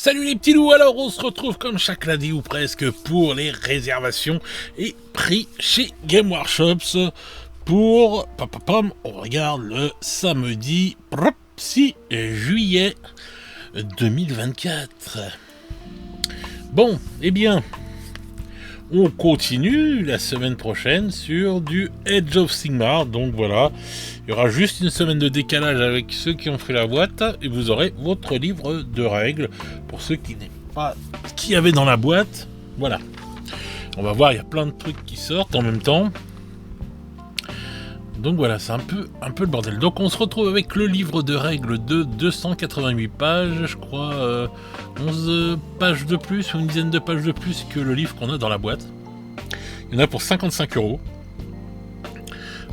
Salut les petits loups, alors on se retrouve comme chaque lundi ou presque pour les réservations et prix chez Game Workshops pour, on regarde le samedi 6 juillet 2024. Bon, eh bien, on continue la semaine prochaine sur du Age of Sigmar, donc voilà, il y aura juste une semaine de décalage avec ceux qui ont fait la boîte et vous aurez votre livre de règles pour ceux qui n'aiment pas ce qu'il y avait dans la boîte. Voilà, on va voir, il y a plein de trucs qui sortent en même temps. Donc voilà, c'est un peu le bordel. Donc on se retrouve avec le livre de règles de 288 pages, je crois 11 pages de plus ou une dizaine de pages de plus que le livre qu'on a dans la boîte. Il y en a pour 55 €.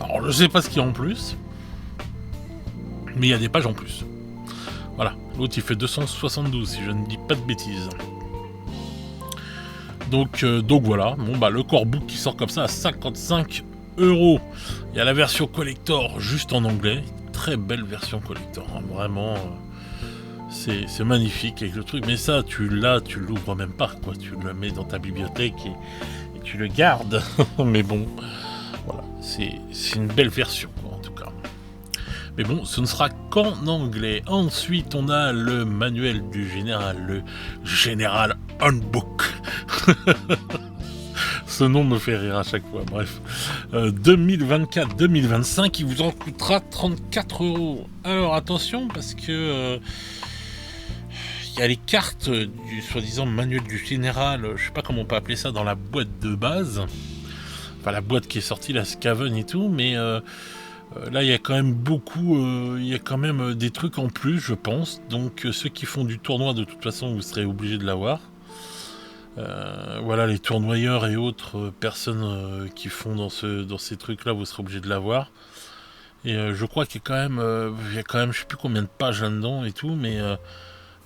Alors je sais pas ce qu'il y a en plus, mais il y a des pages en plus. Voilà, l'autre il fait 272 si je ne dis pas de bêtises. Donc voilà, bon bah le core book qui sort comme ça à 55 €. Il y a la version collector juste en anglais, très belle version collector, hein, vraiment c'est magnifique avec le truc, mais ça tu l'ouvres même pas quoi, tu le mets dans ta bibliothèque et tu le gardes. Mais bon, voilà, c'est une belle version quoi, en tout cas. Mais bon, ce ne sera qu'en anglais. Ensuite, on a le manuel du général, le Général Handbook. Ce nom me fait rire à chaque fois, bref. 2024-2025, il vous en coûtera 34 €. Alors attention, parce que il y a les cartes du soi-disant manuel du général, je sais pas comment on peut appeler ça, dans la boîte de base. Enfin, la boîte qui est sortie, la Skaven et tout, mais là, il y a quand même beaucoup, il y a quand même des trucs en plus, je pense. Donc, ceux qui font du tournoi, de toute façon, vous serez obligés de l'avoir. Voilà, les tournoyeurs et autres personnes qui font dans ces trucs-là, vous serez obligés de l'avoir. Et je crois qu'il y a quand même, je sais plus combien de pages là-dedans et tout, mais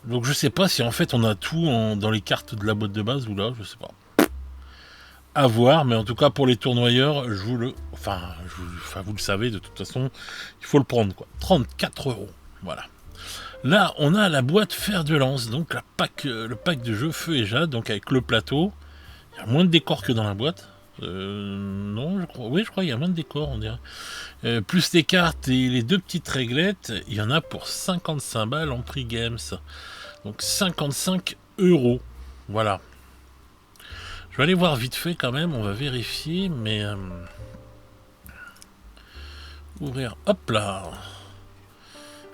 donc je sais pas si en fait on a tout dans les cartes de la boîte de base ou là, je sais pas. À voir, mais en tout cas pour les tournoyeurs, vous le savez de toute façon, il faut le prendre quoi. 34 €, voilà. Là, on a la boîte fer de lance, donc le pack de jeu Feu et Jade, donc avec le plateau. Il y a moins de décors que dans la boîte. Non, je crois qu'il y a moins de décors, on dirait. Plus les cartes et les deux petites réglettes, il y en a pour 55 balles en prix games. Donc 55 €. Voilà. Je vais aller voir vite fait quand même, on va vérifier, mais... ouvrir, hop là.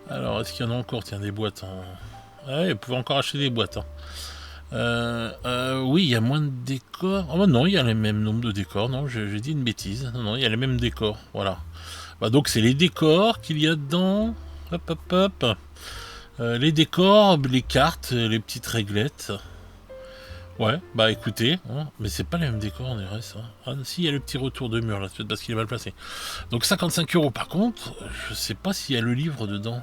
Alors, est-ce qu'il y en a encore? Tiens, des boîtes. Ah ouais, vous pouvez encore acheter des boîtes. Oui, il y a moins de décors. Oh non, il y a le même nombre de décors. Non, j'ai dit une bêtise. Non, il y a les mêmes décors. Voilà. Bah, donc, c'est les décors qu'il y a dedans. Hop. Les décors, les cartes, les petites réglettes. Ouais, bah écoutez, hein, mais c'est pas les mêmes décors, on dirait ça. Ah, si, il y a le petit retour de mur là, c'est peut-être parce qu'il est mal placé. Donc 55 € par contre, je sais pas s'il y a le livre dedans.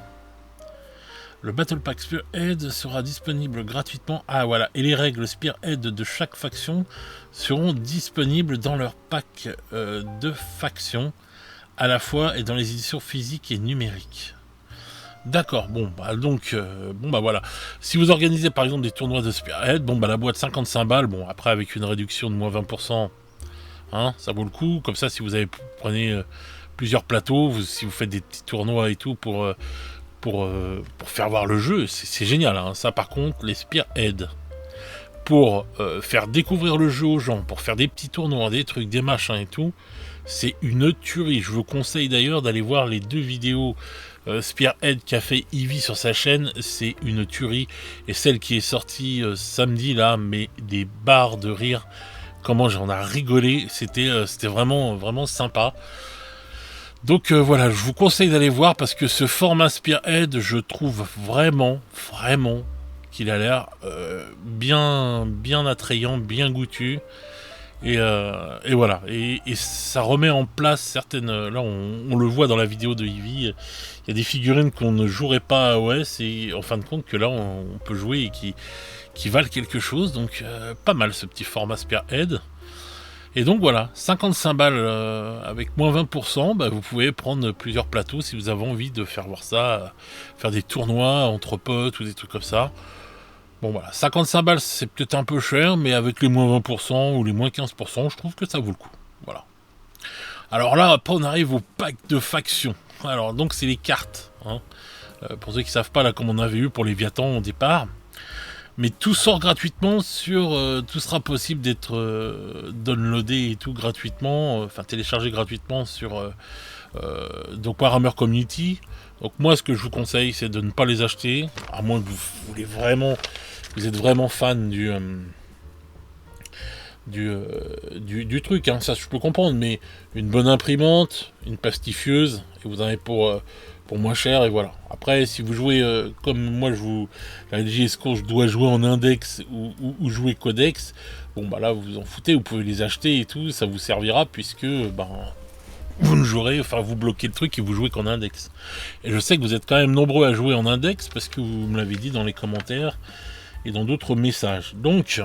Le Battle Pack Spearhead sera disponible gratuitement. Ah voilà, et les règles Spearhead de chaque faction seront disponibles dans leur pack de factions, à la fois et dans les éditions physiques et numériques. D'accord, bon bah voilà. Si vous organisez par exemple des tournois de Spearhead, bon bah la boîte 55 balles, bon après avec une réduction de moins 20%, hein, ça vaut le coup. Comme ça, si vous prenez plusieurs plateaux, si vous faites des petits tournois et tout pour faire voir le jeu, c'est génial. Hein. Ça par contre, les Spearhead, pour faire découvrir le jeu aux gens, pour faire des petits tournois, des trucs, des machins et tout, c'est une tuerie. Je vous conseille d'ailleurs d'aller voir les 2 vidéos Spearhead qu'a fait Eevee sur sa chaîne, c'est une tuerie. Et celle qui est sortie samedi là, mais des barres de rire, comment j'en ai rigolé, c'était vraiment sympa. Donc voilà, je vous conseille d'aller voir parce que ce format Spearhead, je trouve vraiment qu'il a l'air bien attrayant, bien goûtu. Et voilà, et ça remet en place certaines... Là, on le voit dans la vidéo de Eevee, il y a des figurines qu'on ne jouerait pas à AOS, et en fin de compte que là, on peut jouer et qui valent quelque chose. Donc, pas mal ce petit format Spearhead. Et donc voilà, 55 balles avec moins 20%, bah, vous pouvez prendre plusieurs plateaux si vous avez envie de faire voir ça, faire des tournois entre potes ou des trucs comme ça. Bon voilà, 55 balles c'est peut-être un peu cher, mais avec les moins 20% ou les moins 15%, je trouve que ça vaut le coup. Voilà. Alors là, après on arrive au pack de factions. Alors donc c'est les cartes. Hein. Pour ceux qui ne savent pas, là comme on avait eu pour les Léviathan au départ. Mais tout sort gratuitement sur... tout sera possible d'être downloadé et tout gratuitement, enfin téléchargé gratuitement sur donc Warhammer Community. Donc moi ce que je vous conseille c'est de ne pas les acheter, à moins que vous voulez vraiment... Vous êtes vraiment fan du truc, hein, ça je peux comprendre, mais une bonne imprimante, une pastifieuse, et vous en avez pour moins cher, et voilà. Après, si vous jouez comme moi, la LGS-Core, je dois jouer en index ou jouer codex, bon bah là vous vous en foutez, vous pouvez les acheter et tout, ça vous servira puisque vous ne jouerez, enfin vous bloquez le truc et vous jouez qu'en index. Et je sais que vous êtes quand même nombreux à jouer en index parce que vous me l'avez dit dans les commentaires et dans d'autres messages. Donc,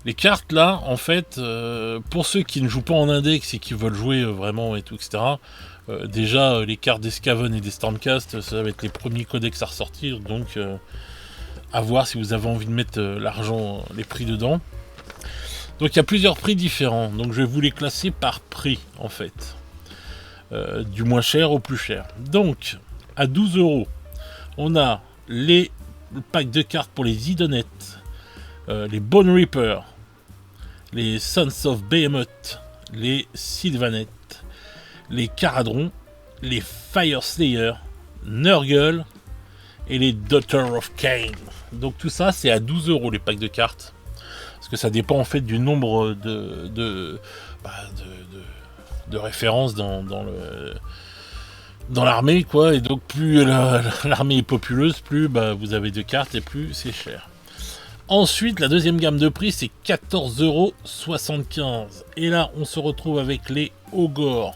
les cartes là, en fait, pour ceux qui ne jouent pas en index et qui veulent jouer vraiment et tout, etc., déjà les cartes des Skaven et des Stormcast, ça va être les premiers codex à ressortir, donc à voir si vous avez envie de mettre l'argent, les prix dedans. Donc il y a plusieurs prix différents, donc je vais vous les classer par prix en fait, du moins cher au plus cher. Donc à 12 €, on a les packs de cartes pour les Idonettes, les Bone Reaper, les Sons of Behemoth, les Sylvanettes, les Caradron, les Fire Slayer, Nurgle et les Daughter of Cain. Donc tout ça c'est à 12 € les packs de cartes. Parce que ça dépend en fait du nombre de références dans l'armée, quoi. Et donc plus l'armée est populeuse, plus vous avez de cartes et plus c'est cher. Ensuite, la deuxième gamme de prix, c'est 14,75 €. Et là, on se retrouve avec les Ogre,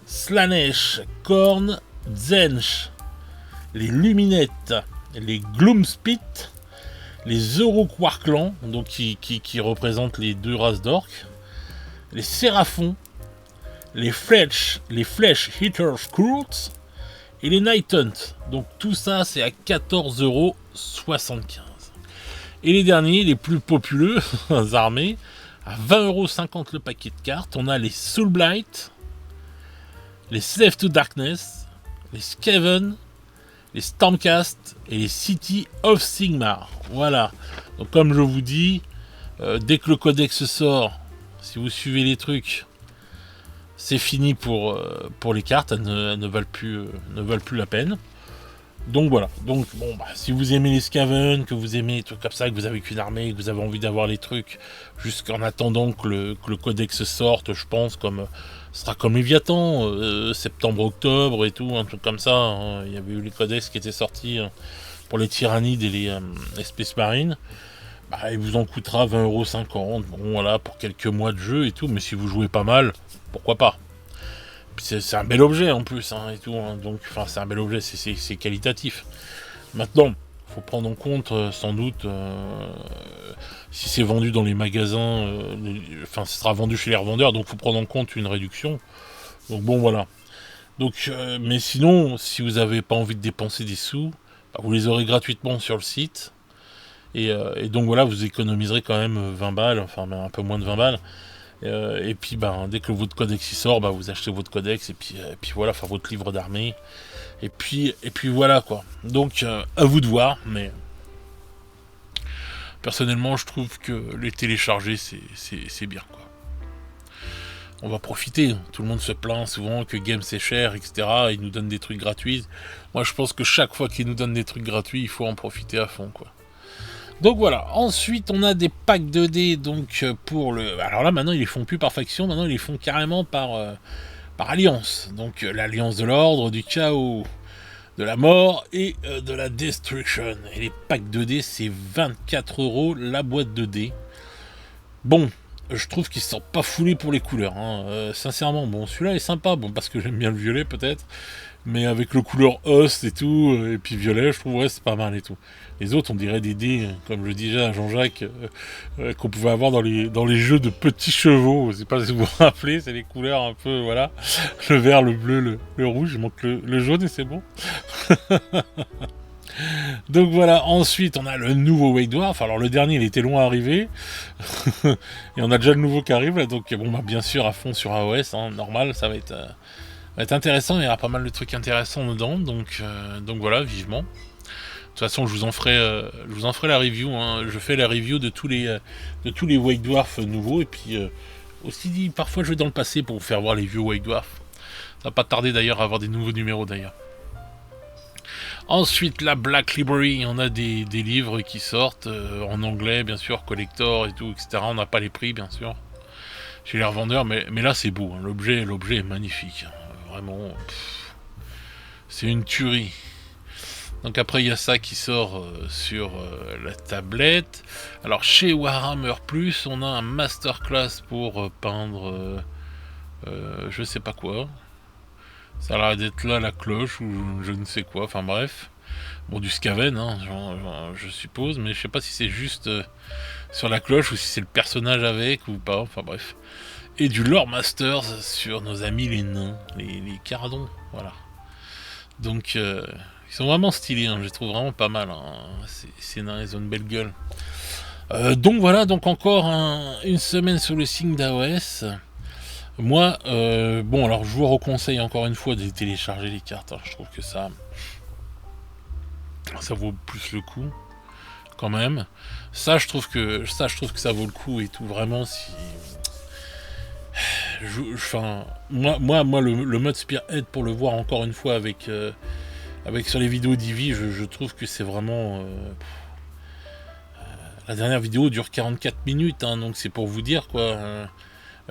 Slanesh, Korn, Zench, les Luminettes, les Gloomspit, les Euroquarklans, donc qui représentent les deux races d'orques, les Séraphons, les Flesh Hitters Courts et les Night Hunt. Donc tout ça, c'est à 14,75 €. Et les derniers, les plus populeux armées, à 20,50 € le paquet de cartes, on a les Soulblight, les Slave to Darkness, les Skaven, les Stormcast et les City of Sigmar. Voilà. Donc comme je vous dis, dès que le codex sort, si vous suivez les trucs, c'est fini pour les cartes, elles ne valent plus la peine. Donc voilà. Donc bon, si vous aimez les Skaven, que vous aimez les trucs comme ça, que vous avez qu'une armée, que vous avez envie d'avoir les trucs jusqu'en attendant que le codex sorte, je pense, ce sera comme Léviathan, septembre-octobre et tout, un truc comme ça. Hein. Il y avait eu les codex qui étaient sortis pour les Tyrannides et les Space Marines. Il vous en coûtera 20,50 €. Bon voilà, pour quelques mois de jeu et tout, mais si vous jouez pas mal, pourquoi pas. C'est un bel objet en plus, hein, et tout, hein, donc c'est un bel objet, c'est qualitatif. Maintenant, faut prendre en compte sans doute si c'est vendu dans les magasins, ce sera vendu chez les revendeurs, donc faut prendre en compte une réduction. Donc bon voilà. Donc mais sinon, si vous n'avez pas envie de dépenser des sous, vous les aurez gratuitement sur le site. Et donc voilà, vous économiserez quand même 20 balles, enfin un peu moins de 20 balles. Et puis dès que votre codex y sort, vous achetez votre codex et puis voilà, enfin votre livre d'armée. Et puis voilà quoi. Donc à vous de voir, mais personnellement je trouve que les télécharger c'est bien quoi. On va profiter, tout le monde se plaint souvent que Game c'est cher, etc. Ils nous donnent des trucs gratuits. Moi je pense que chaque fois qu'ils nous donnent des trucs gratuits, il faut en profiter à fond quoi. Donc voilà, ensuite on a des packs de dés donc pour le... Alors là maintenant ils les font plus par faction, maintenant ils les font carrément par alliance. Donc l'alliance de l'ordre, du chaos, de la mort et de la destruction. Et les packs de dés c'est 24 € la boîte de dés. Bon, je trouve qu'ils ne sont pas foulés pour les couleurs. Hein. Sincèrement, bon celui-là est sympa, bon parce que j'aime bien le violet peut-être. Mais avec le couleur host et tout, et puis violet, je trouve ouais, c'est pas mal et tout. Les autres, on dirait des dés, comme je le disais à Jean-Jacques, qu'on pouvait avoir dans les jeux de petits chevaux. Je sais pas si vous vous rappelez, c'est les couleurs un peu, voilà. Le vert, le bleu, le rouge, il manque le jaune et c'est bon. Donc voilà, ensuite on a le nouveau White Dwarf. Alors le dernier il était loin à arriver. Et on a déjà le nouveau qui arrive là, donc bon bah bien sûr à fond sur AOS, hein, normal, ça va être intéressant, il y aura pas mal de trucs intéressants dedans, donc voilà, vivement. De toute façon, je vous en ferai la review. Hein. Je fais la review de tous les White Dwarf nouveaux. Et puis, aussi, parfois, je vais dans le passé pour vous faire voir les vieux White Dwarf. Ça va pas tarder d'ailleurs à avoir des nouveaux numéros d'ailleurs. Ensuite, la Black Library. On a des livres qui sortent en anglais, bien sûr, collector et tout, etc. On n'a pas les prix, bien sûr, chez les revendeurs. Mais là, c'est beau. Hein. L'objet est magnifique. Hein. Vraiment, c'est une tuerie. Donc après il y a ça qui sort sur la tablette. Alors chez Warhammer Plus, on a un masterclass pour peindre je sais pas quoi. Ça a l'air d'être là la cloche ou je ne sais quoi. Enfin bref, bon du Skaven, hein, je suppose, mais je sais pas si c'est juste sur la cloche ou si c'est le personnage avec ou pas. Enfin bref. Et du Lore Masters sur nos amis les nains, les Cardons, voilà. Donc ils sont vraiment stylés, hein, je les trouve vraiment pas mal. Hein. Ces nains, ils ont une belle gueule. Donc voilà, donc encore une semaine sur le signe d'AOS. Moi, bon alors je vous reconseille encore une fois de télécharger les cartes. Alors, je trouve que ça vaut plus le coup quand même. Ça je trouve que ça vaut le coup et tout vraiment si. Enfin, moi le mode Spearhead pour le voir encore une fois avec sur les vidéos d'Eevee, je trouve que c'est vraiment... la dernière vidéo dure 44 minutes, hein, donc c'est pour vous dire, quoi.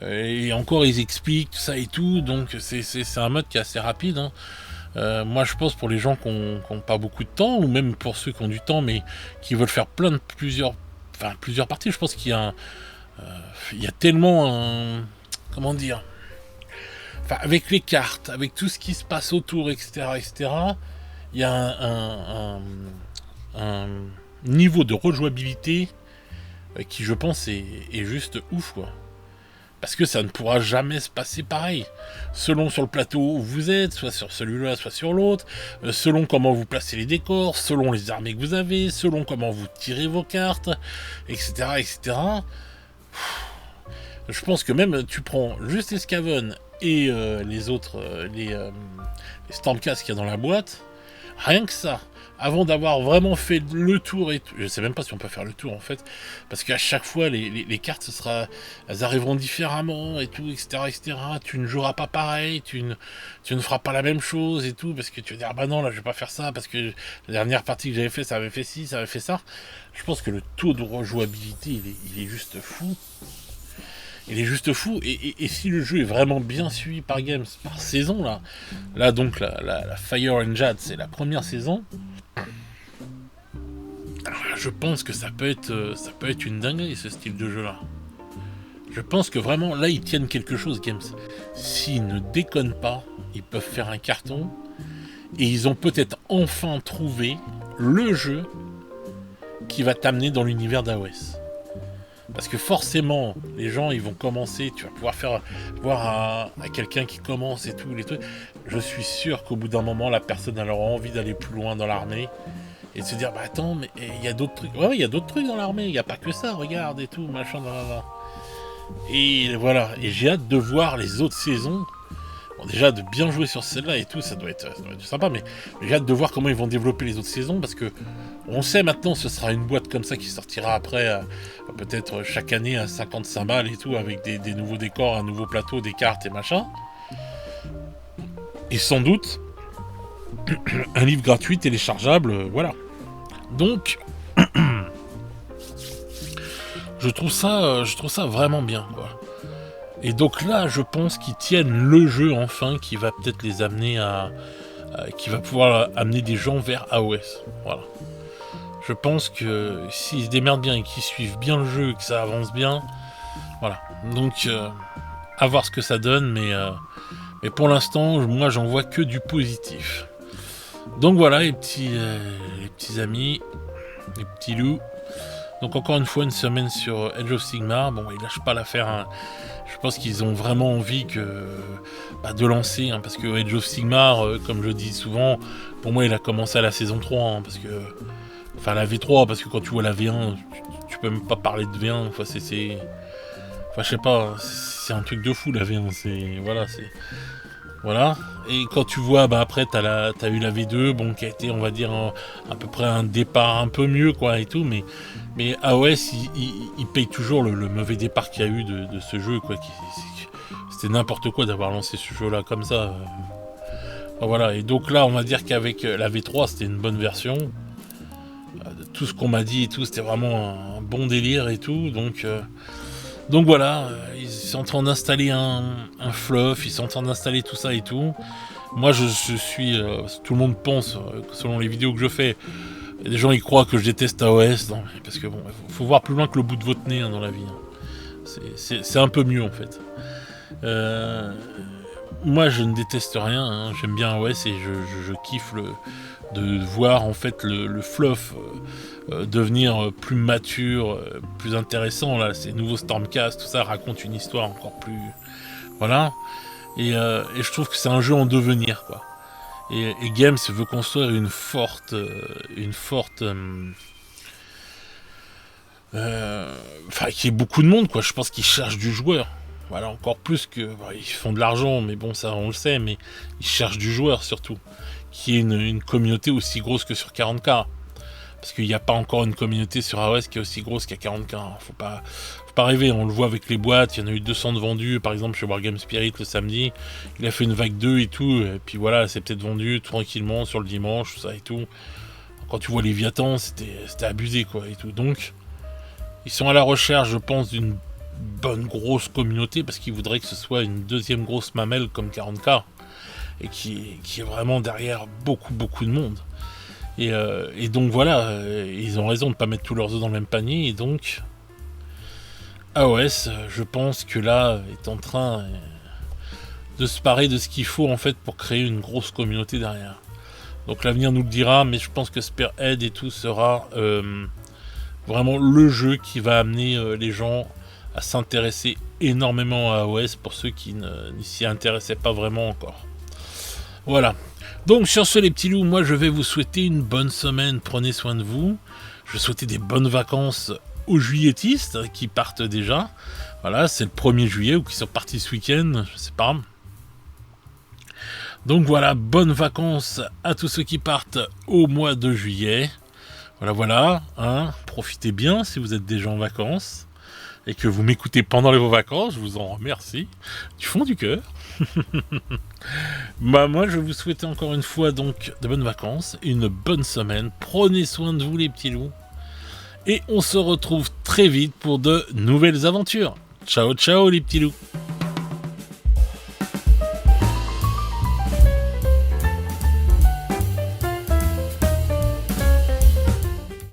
Et encore, ils expliquent tout ça et tout, donc c'est un mode qui est assez rapide. Hein. Moi, je pense pour les gens qui n'ont pas beaucoup de temps, ou même pour ceux qui ont du temps, mais qui veulent faire plusieurs parties, je pense qu'il y a il y a tellement comment dire... Enfin, avec les cartes, avec tout ce qui se passe autour, etc., il y a un niveau de rejouabilité qui, je pense, est juste ouf, quoi. Parce que ça ne pourra jamais se passer pareil. Selon sur le plateau où vous êtes, soit sur celui-là, soit sur l'autre, selon comment vous placez les décors, selon les armées que vous avez, selon comment vous tirez vos cartes, etc. Je pense que même tu prends juste les Skaven et les autres, les Stormcast qu'il y a dans la boîte, rien que ça, avant d'avoir vraiment fait le tour et tout, je sais même pas si on peut faire le tour en fait, parce qu'à chaque fois les cartes elles arriveront différemment et tout, etc. Tu ne joueras pas pareil, tu ne feras pas la même chose et tout, parce que tu vas dire ah bah non là je vais pas faire ça, parce que la dernière partie que j'avais fait ça avait fait ci, ça avait fait ça. Je pense que le taux de rejouabilité il est juste fou. Il est juste fou, et si le jeu est vraiment bien suivi par Games, par saison, là donc la Fire and Jade, c'est la première saison, alors là, je pense que ça peut être une dinguerie, ce style de jeu-là. Je pense que vraiment, là, ils tiennent quelque chose, Games. S'ils ne déconnent pas, ils peuvent faire un carton, et ils ont peut-être enfin trouvé le jeu qui va t'amener dans l'univers d'AOS. Parce que forcément, les gens, ils vont commencer, tu vas pouvoir faire voir à quelqu'un qui commence et tout, les trucs. Je suis sûr qu'au bout d'un moment, la personne elle aura envie d'aller plus loin dans l'armée et de se dire, bah attends, mais il y a d'autres trucs. Ouais, il y a d'autres trucs dans l'armée, il n'y a pas que ça, regarde et tout, machin, blablabla. Et voilà, et j'ai hâte de voir les autres saisons. Bon, déjà, de bien jouer sur celle-là et tout, ça doit être sympa, mais j'ai hâte de voir comment ils vont développer les autres saisons, parce que on sait maintenant, ce sera une boîte comme ça qui sortira après, peut-être chaque année à 55 balles et tout, avec des nouveaux décors, un nouveau plateau, des cartes et machin. Et sans doute, un livre gratuit, téléchargeable, voilà. Donc, je trouve ça vraiment bien, quoi. Et donc là, je pense qu'ils tiennent le jeu enfin, qui va peut-être les amener qui va pouvoir amener des gens vers AOS. Voilà. Je pense que s'ils se démerdent bien et qu'ils suivent bien le jeu et que ça avance bien, voilà. Donc, à voir ce que ça donne, mais pour l'instant, moi, j'en vois que du positif. Donc voilà, les petits amis, les petits loups. Donc encore une fois, une semaine sur Age of Sigmar. Bon, il lâche pas l'affaire, hein. Je pense qu'ils ont vraiment envie de lancer, hein, parce que Age of Sigmar, comme je dis souvent, pour moi il a commencé à la saison 3, hein, parce que... Enfin la V3, parce que quand tu vois la V1, tu peux même pas parler de V1, enfin c'est... Enfin je sais pas, c'est un truc de fou la V1, c'est... Voilà, c'est... Voilà. Et quand tu vois, après, t'as eu la V2, bon, qui a été, on va dire, à peu près un départ un peu mieux, quoi, et tout, mais AOS, il paye toujours le mauvais départ qu'il y a eu de ce jeu, quoi. C'était n'importe quoi d'avoir lancé ce jeu-là comme ça. Enfin, voilà. Et donc là, on va dire qu'avec la V3, c'était une bonne version. Tout ce qu'on m'a dit et tout, c'était vraiment un bon délire et tout, donc voilà, ils sont en train d'installer un fluff, ils sont en train d'installer tout ça et tout. Moi je suis, tout le monde pense, selon les vidéos que je fais, des gens ils croient que je déteste AOS, non, parce que bon, faut voir plus loin que le bout de votre nez, hein, dans la vie. Hein. C'est un peu mieux en fait. Moi je ne déteste rien, hein, j'aime bien AOS et je kiffe de voir en fait le fluff devenir plus mature, plus intéressant. Là, ces nouveaux Stormcast, tout ça raconte une histoire encore plus... Voilà. Et je trouve que c'est un jeu en devenir, quoi. Et Games veut construire une forte... Enfin, qu'il y ait beaucoup de monde, quoi. Je pense qu'ils cherchent du joueur. Voilà, encore plus que... Bon, ils font de l'argent, mais bon, ça, on le sait, mais ils cherchent du joueur, surtout. Qui est une communauté aussi grosse que sur 40K. Parce qu'il n'y a pas encore une communauté sur AOS qui est aussi grosse qu'à 40K. Faut pas rêver, on le voit avec les boîtes, il y en a eu 200 de vendus, par exemple chez Wargame Spirit le samedi, il a fait une vague 2 et tout, et puis voilà, c'est peut-être vendu tranquillement sur le dimanche, tout ça et tout. Quand tu vois Léviathan, c'était abusé, quoi, et tout. Donc, ils sont à la recherche, je pense, d'une bonne grosse communauté, parce qu'ils voudraient que ce soit une deuxième grosse mamelle comme 40K, et qui est vraiment derrière beaucoup de monde. Et donc voilà, ils ont raison de ne pas mettre tous leurs œufs dans le même panier, et donc AOS, je pense que là, est en train de se parer de ce qu'il faut en fait pour créer une grosse communauté derrière. Donc l'avenir nous le dira, mais je pense que Spearhead et tout sera vraiment le jeu qui va amener les gens à s'intéresser énormément à AOS pour ceux qui ne s'y intéressaient pas vraiment encore. Voilà. Donc sur ce les petits loups, moi je vais vous souhaiter une bonne semaine, prenez soin de vous. Je vais souhaiter des bonnes vacances aux juilletistes qui partent déjà. Voilà, c'est le 1er juillet ou qui sont partis ce week-end, je sais pas. Donc voilà, bonnes vacances à tous ceux qui partent au mois de juillet. Voilà, hein, profitez bien si vous êtes déjà en vacances et que vous m'écoutez pendant vos vacances, je vous en remercie du fond du cœur. Moi je vous souhaite encore une fois donc de bonnes vacances, une bonne semaine, prenez soin de vous les petits loups, et on se retrouve très vite pour de nouvelles aventures. Ciao ciao les petits loups.